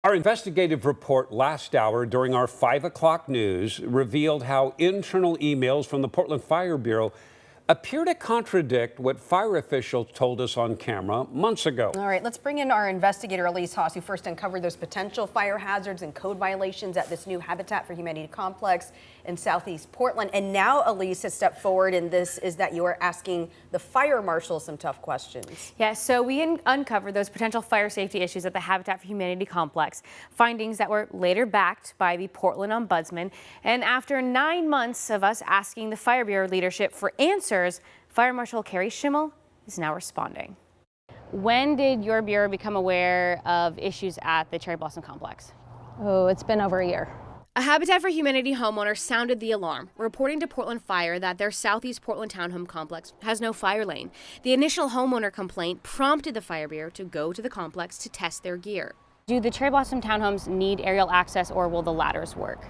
Our investigative report last hour during our 5 o'clock news revealed how internal emails from the Portland Fire Bureau appear to contradict what fire officials told us on camera months ago. All right, let's bring in our investigator, Elise Haas, who first uncovered those potential fire hazards and code violations at this new Habitat for Humanity complex in Southeast Portland. And now Elise has stepped forward, and this is that you are asking the fire marshal some tough questions. Yeah, so we uncovered those potential fire safety issues at the Habitat for Humanity complex, findings that were later backed by the Portland Ombudsman. And after 9 months of us asking the Fire Bureau leadership for answers, Fire Marshal Carrie Schimmel is now responding. When did your bureau become aware of issues at the Cherry Blossom complex? Oh, it's been over a year. A Habitat for Humanity homeowner sounded the alarm, reporting to Portland Fire that their Southeast Portland townhome complex has no fire lane. The initial homeowner complaint prompted the Fire Bureau to go to the complex to test their gear. Do the Cherry Blossom townhomes need aerial access, or will the ladders work?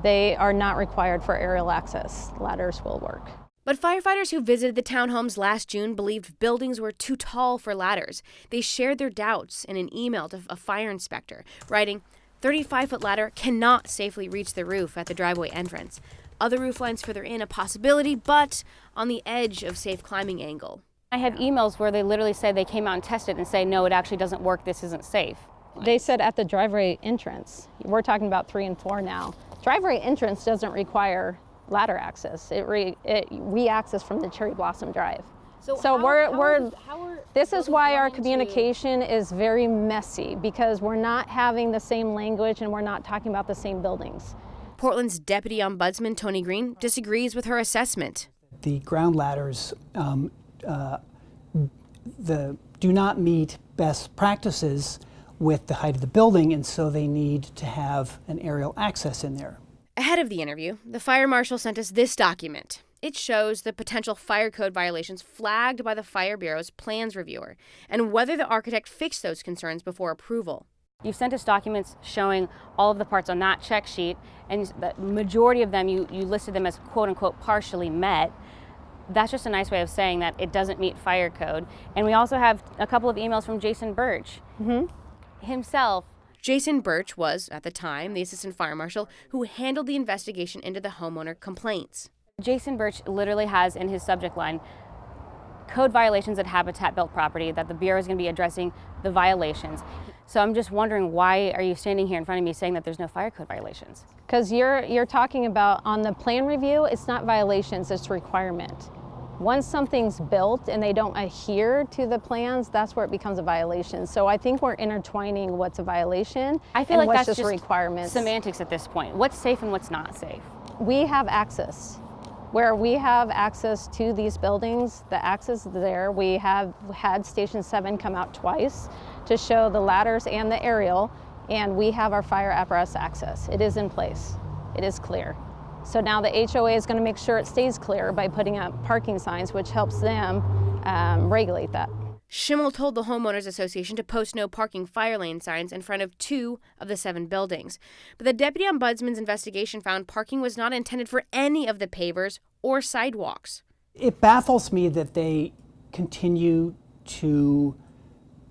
They are not required for aerial access. Ladders will work. But firefighters who visited the townhomes last June believed buildings were too tall for ladders. They shared their doubts in an email to a fire inspector, writing, 35-foot ladder cannot safely reach the roof at the driveway entrance. Other roof lines further in a possibility, but on the edge of safe climbing angle. I have emails where they literally say they came out and tested and say, no, it actually doesn't work, this isn't safe. They said at the driveway entrance. We're talking about 3 and 4 now. Driveway entrance doesn't require ladder access. It re-access from the Cherry Blossom Drive. So this is why our communication is very messy, because we're not having the same language and we're not talking about the same buildings. Portland's Deputy Ombudsman Tony Green disagrees with her assessment. The ground ladders do not meet best practices with the height of the building, and so they need to have an aerial access in there. Ahead of the interview, the fire marshal sent us this document. It shows the potential fire code violations flagged by the Fire Bureau's plans reviewer and whether the architect fixed those concerns before approval. You've sent us documents showing all of the parts on that check sheet, and the majority of them, you listed them as quote-unquote partially met. That's just a nice way of saying that it doesn't meet fire code. And we also have a couple of emails from Jason Birch himself. Jason Birch was, at the time, the assistant fire marshal who handled the investigation into the homeowner complaints. Jason Birch literally has in his subject line, code violations at Habitat built property, that the Bureau is going to be addressing the violations. So I'm just wondering, why are you standing here in front of me saying that there's no fire code violations? Because you're talking about on the plan review, it's not violations, it's requirement. Once something's built and they don't adhere to the plans, that's where it becomes a violation. So I think we're intertwining what's a violation I feel and like what's that's just requirements. Semantics at this point. What's safe and what's not safe? We have access. Where we have access to these buildings, the access is there. We have had Station 7 come out twice to show the ladders and the aerial, and we have our fire apparatus access. It is in place. It is clear. So now the HOA is going to make sure it stays clear by putting up parking signs, which helps them regulate that. Schimmel told the Homeowners Association to post no parking fire lane signs in front of 2 of the 7 buildings. But the Deputy Ombudsman's investigation found parking was not intended for any of the pavers or sidewalks. It baffles me that they continue to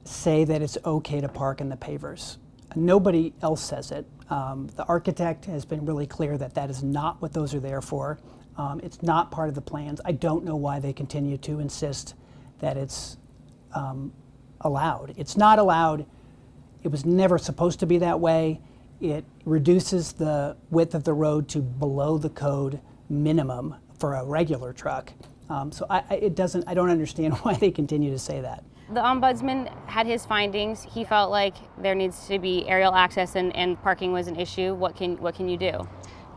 say that it's okay to park in the pavers. Nobody else says it. The architect has been really clear that that is not what those are there for. It's not part of the plans. I don't know why they continue to insist that it's allowed. It's not allowed. It was never supposed to be that way. It reduces the width of the road to below the code minimum for a regular truck. So I don't understand why they continue to say that. The Ombudsman had his findings. He felt like there needs to be aerial access and parking was an issue. What can you do?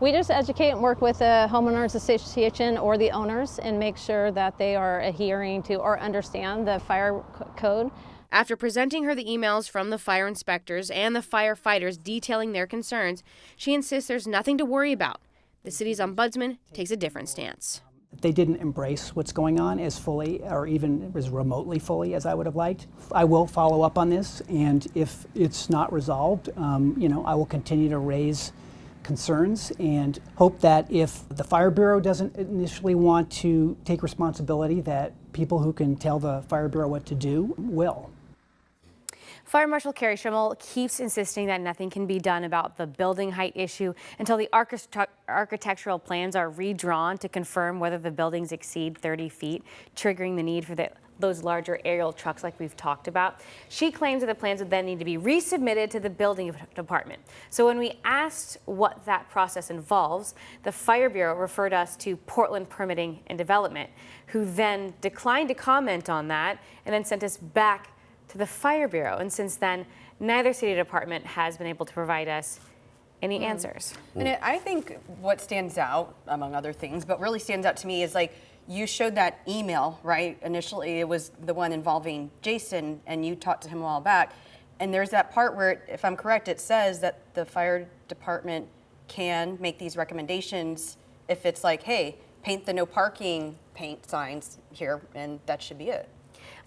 We just educate and work with the homeowners association or the owners and make sure that they are adhering to or understand the fire code. After presenting her the emails from the fire inspectors and the firefighters detailing their concerns, she insists there's nothing to worry about. The city's ombudsman takes a different stance. They didn't embrace what's going on as fully or even as remotely fully as I would have liked. I will follow up on this, and if it's not resolved, I will continue to raise concerns and hope that if the Fire Bureau doesn't initially want to take responsibility, that people who can tell the Fire Bureau what to do will. Fire Marshal Carrie Schimmel keeps insisting that nothing can be done about the building height issue until the architectural plans are redrawn to confirm whether the buildings exceed 30 feet, triggering the need for those larger aerial trucks like we've talked about. She claims that the plans would then need to be resubmitted to the building department. So when we asked what that process involves, the Fire Bureau referred us to Portland Permitting and Development, who then declined to comment on that and then sent us back to the Fire Bureau. And since then, neither city department has been able to provide us any answers. And I think what stands out, among other things, but really stands out to me is like, you showed that email, right? Initially, it was the one involving Jason, and you talked to him a while back. And there's that part where, if I'm correct, it says that the fire department can make these recommendations if it's like, hey, paint the no parking paint signs here, and that should be it.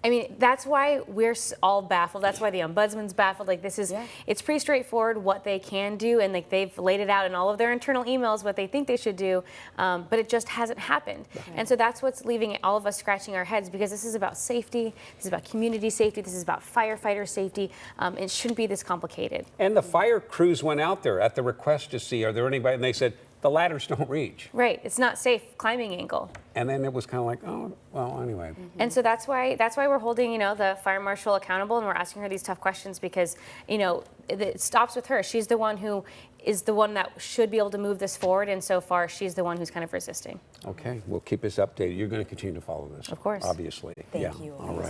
I mean, that's why we're all baffled. That's why the ombudsman's baffled. Like, this is, it's pretty straightforward what they can do, and like they've laid it out in all of their internal emails what they think they should do, but it just hasn't happened. And so that's what's leaving all of us scratching our heads, because this is about safety, this is about community safety, this is about firefighter safety. It shouldn't be this complicated. And the fire crews went out there at the request to see, are there anybody, and they said, the ladders don't reach. Right, it's not safe climbing angle. And then it was kind of like, oh, well, anyway. And so that's why we're holding, the fire marshal accountable, and we're asking her these tough questions, because, it stops with her. She's the one who is the one that should be able to move this forward, and so far she's the one who's kind of resisting. Okay, we'll keep us updated. You're going to continue to follow this. Of course. Obviously. Thank you. All right.